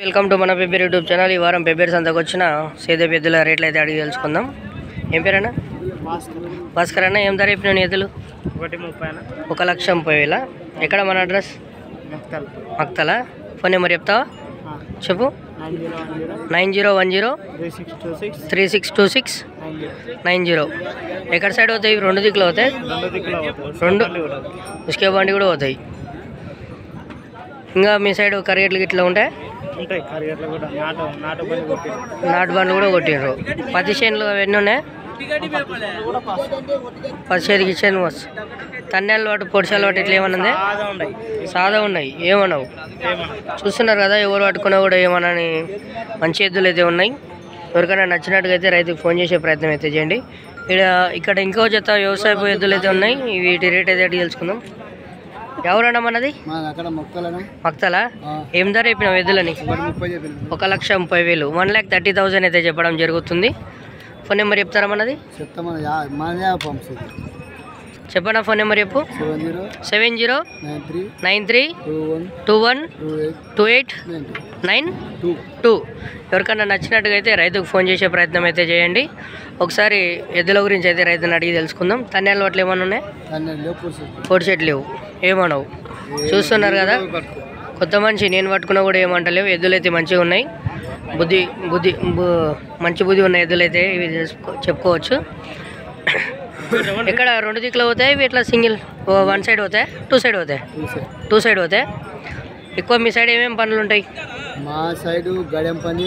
Welcome to మన Pebbair YouTube channel. ఈ వారం పెబ్బేర్ సంతకు వచ్చిన సేదపు ఎద్దుల రేట్లు అయితే అడిగి తెలుసుకుందాం. ఏం పేరన్నా? భాస్కర్ అన్న. ఏం ధర చెప్పిన ఎద్దులు? 1,30,000. ఎక్కడ మన అడ్రస్? మక్తల. ఫోన్ నెంబర్ చెప్తావా? చెప్పు. 9010362690. ఎక్కడ సైడ్ అవుతాయి? రెండు దిక్కులు అవుతాయి. రెండు ఇసుకే బండి కూడా అవుతాయి. ఇంకా మీ సైడ్ కరిగేట్లు గిట్లా ఉంటాయి. నాటు బండ్లు కూడా కొట్టిండ్రు. పది చేనులు అవన్నీ ఉన్నాయి. 10 చేను తన్నేళ్ళు వాటి పొడిచాలు వాటి ఇట్లా ఏమన్నా సాదా ఉన్నాయి. ఏమన్నావు? చూస్తున్నారు కదా, ఎవరు పట్టుకున్నా కూడా ఏమన్నా మంచి ఎద్దులు అయితే ఉన్నాయి. ఎవరికైనా నచ్చినట్టుగా అయితే రైతుకు ఫోన్ చేసే ప్రయత్నం అయితే చేయండి. ఇక్కడ ఇంకో జత వ్యవసాయ ఎద్దులు అయితే ఉన్నాయి. వీటి రేట్ అయితే అడిగి తెలుసుకుందాం. ఎవరన్నా మనది? మక్తల. ఏం ధర చెప్పినావు ఎద్దులని? 1,30,000. 1,30,000 అయితే చెప్పడం జరుగుతుంది. ఫోన్ నెంబర్ చెప్తారా మనది? చెప్పనా? ఫోన్ నెంబర్ చెప్పు. 7093212892. ఎవరికన్నా నచ్చినట్టుగా అయితే రైతుకు ఫోన్ చేసే ప్రయత్నం అయితే చేయండి. ఒకసారి ఎద్దుల గురించి అయితే రైతుని అడిగి తెలుసుకుందాం. తన్నేళ్ళ వాటిలో ఏమన్నా ఉన్నాయి? పొడి చెట్లు లేవు. ఏమన్నావు? చూస్తున్నారు కదా, కొత్త మనిషి నేను పట్టుకున్నా కూడా ఏమంటలేవు. ఎద్దులు అయితే మంచిగా ఉన్నాయి. మంచి బుద్ధి ఉన్న ఎద్దులు అయితే ఇవి చెప్పుకోవచ్చు. ఇక్కడ రెండు దిక్కులు అవుతాయి. ఇట్లా సింగిల్ వన్ సైడ్ అవుతాయి, టూ సైడ్ అవుతాయి. ఎక్కువ మీ సైడ్ ఏమేమి పనులు ఉంటాయి? మా సైడ్ గడెం పని,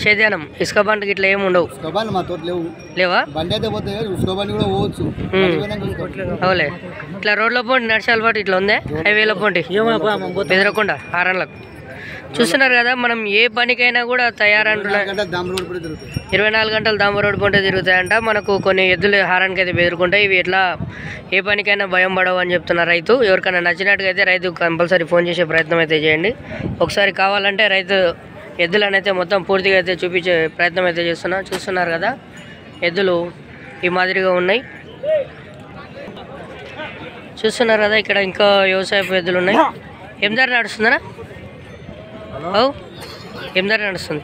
సేద్యానం, ఇసుక బండి ఇట్లా ఏమి ఉండవు. మా తోట లేవా? బండి అయితే పోతే ఇసుక బండి కూడా పోవచ్చు. అవులే. ఇట్లా రోడ్లో పోండి, నడిచాల పాటు ఇట్లా ఉందే. హైవేలో పోండి, బెదరకుండా హారన్లకు. చూస్తున్నారు కదా, మనం ఏ పనికైనా కూడా తయారంటున్నాయి. 24 గంటలు దాంబ రోడ్డు పొంటే తిరుగుతాయంట. మనకు కొన్ని ఎద్దులు హారానికి అయితే బెదురుకుంటాయి. ఇవి ఎట్లా ఏ పనికైనా భయం పడవు అని చెప్తున్నారు రైతు. ఎవరికైనా నచ్చినట్టుగా అయితే రైతు కంపల్సరీ ఫోన్ చేసే ప్రయత్నం అయితే చేయండి. ఒకసారి కావాలంటే రైతు ఎద్దులను అయితే మొత్తం పూర్తిగా అయితే చూపించే ప్రయత్నం అయితే చూస్తున్నారు కదా, ఎద్దులు ఈ మాదిరిగా ఉన్నాయి. చూస్తున్నారు కదా, ఇక్కడ ఇంకా వ్యవసాయపు ఎద్దులు ఉన్నాయి. ఏం ధర నడుస్తుందనా? ఏం ధర నడుస్తుంది?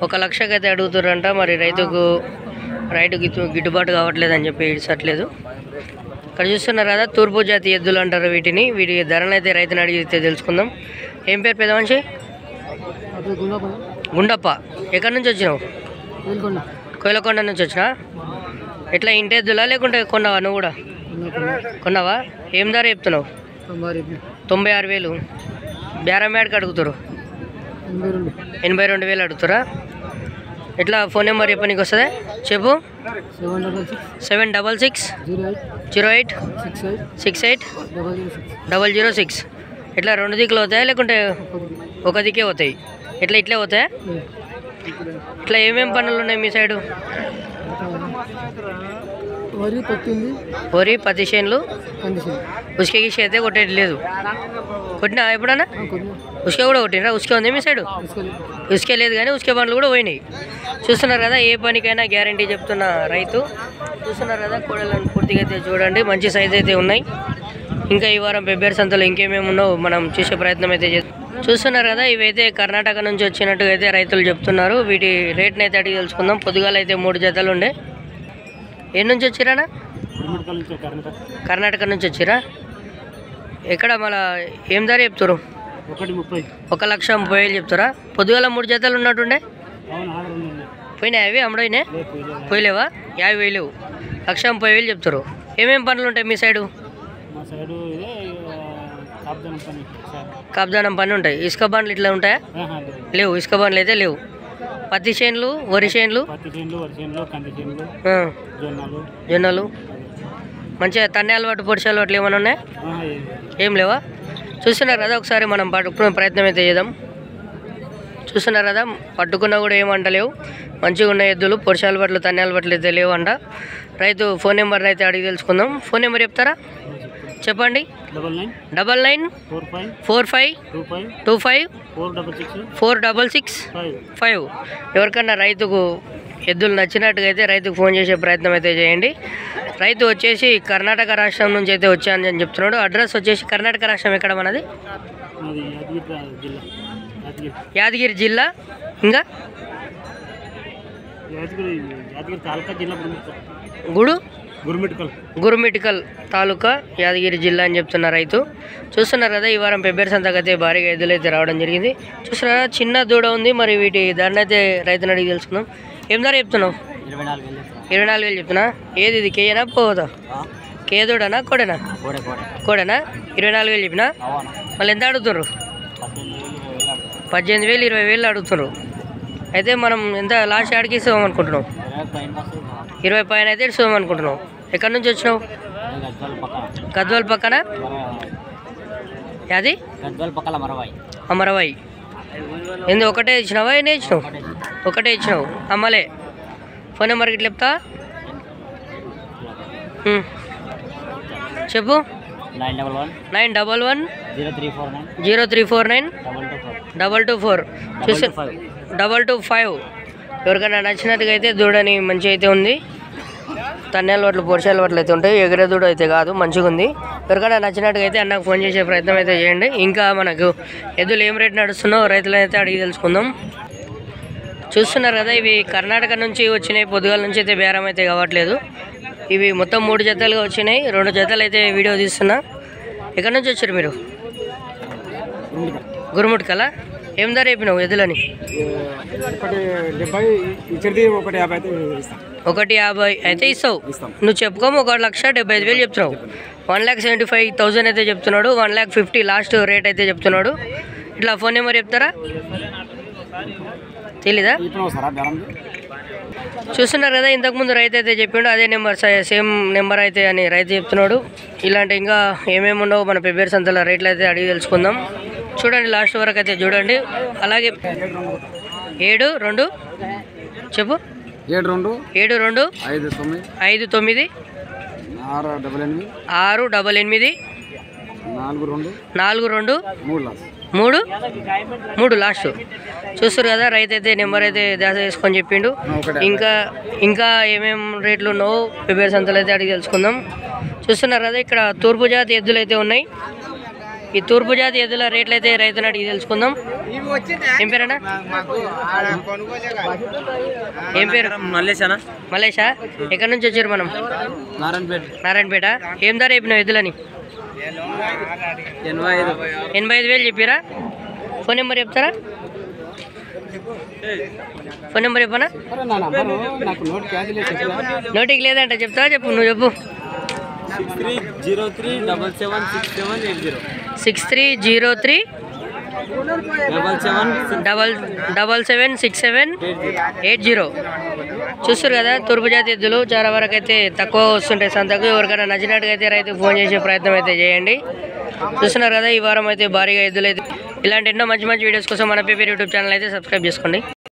1,00,000 అయితే అడుగుతారంట. మరి రైతుకు గిట్టుబాటు కావట్లేదు అని చెప్పి ఇచ్చట్లేదు. ఇక్కడ చూస్తున్నారు కదా, తూర్పు జాతి ఎద్దులు అంటారు వీటిని. వీటి ధరలు అయితే రైతుని అడిగితే తెలుసుకుందాం. ఏం పేరు పెద్ద మనిషి? గుండప్ప. ఎక్కడి నుంచి వచ్చినావు? కోయిలకొండ నుంచి వచ్చినా. ఎట్లా ఇంటి ఎద్దులా లేకుంటే కొన్నావా? నువ్వు కూడా కొన్నావా? ఏం ధర చెప్తున్నావు? 96,000. బేరం మేడకి అడుగుతారు. 82,000 అడుగుతారా? ఎట్లా? ఫోన్ నెంబర్ చెప్పనీకి వస్తుంది? చెప్పు. 76608680006. ఎట్లా రెండు దిక్కులు అవుతాయా లేకుంటే ఒక దిక్కే అవుతాయి? ఇట్లే అవుతాయా? ఇట్లా ఏమేమి పనులు ఉన్నాయి మీ సైడు? వరి, పత్తి చేనులు. ఉసుక గిసుక అయితే కొట్టేది లేదు. కొట్టినా ఎప్పుడన్నా? ఉసుక కూడా కొట్టినరా? ఉసుక ఉంది మీ సైడు? ఉసుకే లేదు కానీ ఉసుక పనులు కూడా పోయినాయి. చూస్తున్నారు కదా, ఏ పనికైనా గ్యారంటీ చెప్తున్న రైతు. చూస్తున్నారు కదా, కోడలను పూర్తిగా అయితే చూడండి, మంచి సైజ్ అయితే ఉన్నాయి. ఇంకా ఈ వారం పెబ్బేరు సంతలో ఇంకేమేమి ఉన్నావు మనం చూసే ప్రయత్నం అయితే చూస్తున్నారు కదా, ఇవైతే కర్ణాటక నుంచి వచ్చినట్టుగా అయితే రైతులు చెప్తున్నారు. వీటి రేట్ని అయితే అడిగి తెలుసుకుందాం. పొద్దుగాల అయితే 3 జతలు ఉండే. ఏ నుంచి వచ్చిరానా? కర్ణాటక నుంచి వచ్చిరా. ఎక్కడ మళ్ళా ఏం ధర చెప్తారు? 1,30,000 చెప్తారా? పొద్దుగాల 3 జతలు ఉన్నట్టుండే. పోయినాయి అవి? అమ్మడైనా పోయలేవా? 50,000. 1,30,000 చెప్తారు. ఏమేమి పనులు ఉంటాయి మీ సైడు? కాబ్దానం పని ఉంటాయి. ఇసుక బండ్లు ఇట్లా ఉంటాయా? లేవు, ఇసుక బండ్లు అయితే లేవు. పత్తి చేనులు, వరి చేనులు, జొన్నలు. మంచిగా తన్నే అలవాటు, పొడిచే అలవాట్లు ఏమైనా ఉన్నాయా? ఏం లేవా? చూస్తున్నారు కదా, ఒకసారి మనం పట్టుకునే ప్రయత్నం అయితే చేద్దాం. చూస్తున్నారు కదా, పట్టుకున్నా కూడా ఏమంటలేవు. మంచిగా ఉన్న ఎద్దులు, పొడిచే అలవాట్లు, తన్నే అలవాట్లు అయితే లేవంట. రైతు ఫోన్ నెంబర్ని అయితే అడిగి తెలుసుకుందాం. ఫోన్ నెంబర్ చెప్తారా? చెప్పండి. 9945254665. ఎవరికన్నా రైతుకు ఎద్దులు నచ్చినట్టుగా అయితే రైతుకు ఫోన్ చేసే ప్రయత్నం అయితే చేయండి. రైతు వచ్చేసి కర్ణాటక రాష్ట్రం నుంచి అయితే వచ్చానని చెప్తున్నాడు. అడ్రస్ వచ్చేసి కర్ణాటక రాష్ట్రం ఎక్కడ మనది? యాదగిరి జిల్లా. ఇంకా గురుమిటికల్ తాలూకా యాదగిరి జిల్లా అని చెప్తున్న రైతు. చూస్తున్నారు కదా, ఈ వారం పెబ్బేరు సంతకు అయితే భారీగా ఎద్దులు అయితే రావడం జరిగింది. చూస్తున్నారా, చిన్న దూడ ఉంది. మరి వీటి ధరను అయితే రైతుని అడిగి తెలుసుకుందాం. ఏం ధర చెప్తున్నావు? 24,000 చెప్తున్నా. ఏది ఇది, కేయనా పోదా? కే దూడనా కోడేనా? కోడేనా. 24,000 చెప్పినా. మళ్ళీ ఎంత అడుగుతున్నారు? 18,000 20,000 అడుగుతున్నారు. అయితే మనం ఎంత లాస్ట్ ఆడికి ఇస్తాం అనుకుంటున్నాం? 20 పైన అయితే ఇస్తాం అనుకుంటున్నాం. ఎక్కడి నుంచి వచ్చినావు? గద్వాల్ పక్కన. అది అమరవాయి. ఎందుకు ఒకటే ఇచ్చినావా? ఎన్ని ఇచ్చినావు? ఒకటే ఇచ్చినావు. అమ్మలే. ఫోన్ నెంబర్కి ఇట్లా చెప్తా చెప్పు. 911-0349 224. చూసి 225. ఎవరికైనా నచ్చినట్టుగా అయితే దూడని మంచిగా అయితే ఉంది. తన్నేళ్ళ వాటిలో పొడిచేళ్ళ వాటిలో అయితే ఉంటాయి. ఎగిరే దూడ అయితే కాదు, మంచిగా ఉంది. ఎవరికైనా నచ్చినట్టుగా అయితే అన్నకు ఫోన్ చేసే ప్రయత్నం అయితే చేయండి. ఇంకా మనకు ఎద్దులు ఏం రేట్ నడుస్తున్నావు రైతులను అయితే అడిగి తెలుసుకుందాం. చూస్తున్నారు కదా, ఇవి కర్ణాటక నుంచి వచ్చినాయి. పొద్దుగాల నుంచి అయితే బేరం అయితే కావట్లేదు. ఇవి మొత్తం 3 జతలుగా వచ్చినాయి. 2 జతలు అయితే వీడియో తీస్తున్నా. ఎక్కడి నుంచి వచ్చారు మీరు? గురుముట్కలా. ఏం ధర చెప్పినావు ఎద్దులని? 150 అయితే ఇస్తావు. నువ్వు చెప్పుకోము. 1,75,000 చెప్తున్నావు. 1,75,000 అయితే చెప్తున్నాడు. 1,50,000 లాస్ట్ రేట్ అయితే చెప్తున్నాడు. ఇట్లా ఫోన్ నెంబర్ చెప్తారా? తెలీదా? చూస్తున్నారు కదా, ఇంతకుముందు రైతు అయితే చెప్పిండు అదే నెంబర్, సేమ్ నెంబర్ అయితే అని రైతు చెప్తున్నాడు. ఇలాంటి ఇంకా ఏమేమి ఉండవు మన పెబ్బేరు సంతల రేట్లు అయితే అడిగి తెలుసుకుందాం. చూడండి, లాస్ట్ వరకు అయితే చూడండి. అలాగే 7-2 చెప్పు. 7-2 5-9 6-88 4-2 3 లాస్ట్. చూస్తారు కదా, రైతు అయితే నెంబర్ అయితే దాస చేసుకొని చెప్పిండు. ఇంకా ఏమేమి రేట్లు ఉన్నావో పెబ్బేరు సంతలు అయితే అడిగి తెలుసుకుందాం. చూస్తున్నారు కదా, ఇక్కడ తూర్పు జాతి ఎద్దులు అయితే ఉన్నాయి. ఈ తూర్పు జాతి ఎద్దుల రేట్లు అయితే రైతుని అడిగి తెలుసుకుందాం. ఏం పేరేనా? ఏం పేరు? మల్లేషా. ఎక్కడి నుంచి వచ్చారు మనం? నారాయణపేట. ఏం ధర చెప్పినావు ఎద్దులని? 85,000 చెప్పారా? ఫోన్ నెంబర్ చెప్తారా? ఫోన్ నెంబర్ చెప్పనా? నోటికి లేదంట. చెప్తావా? చెప్పు, నువ్వు చెప్పు. 6303-776780. చూస్తారు కదా, తూర్పు జాతి ఎద్దులు చాలా వరకు అయితే తక్కువ వస్తుంటాయి సంతకు. ఎవరికైనా నచ్చినట్టుగా అయితే రైతు ఫోన్ చేసే ప్రయత్నం అయితే చేయండి. చూస్తున్నారు కదా, ఈ వారం అయితే భారీగా ఎద్దులు అయితే. ఇలాంటి ఎన్నో మంచి మంచి వీడియోస్ కోసం మన పెబ్బేరు యూట్యూబ్ ఛానల్ అయితే సబ్స్క్రైబ్ చేసుకోండి.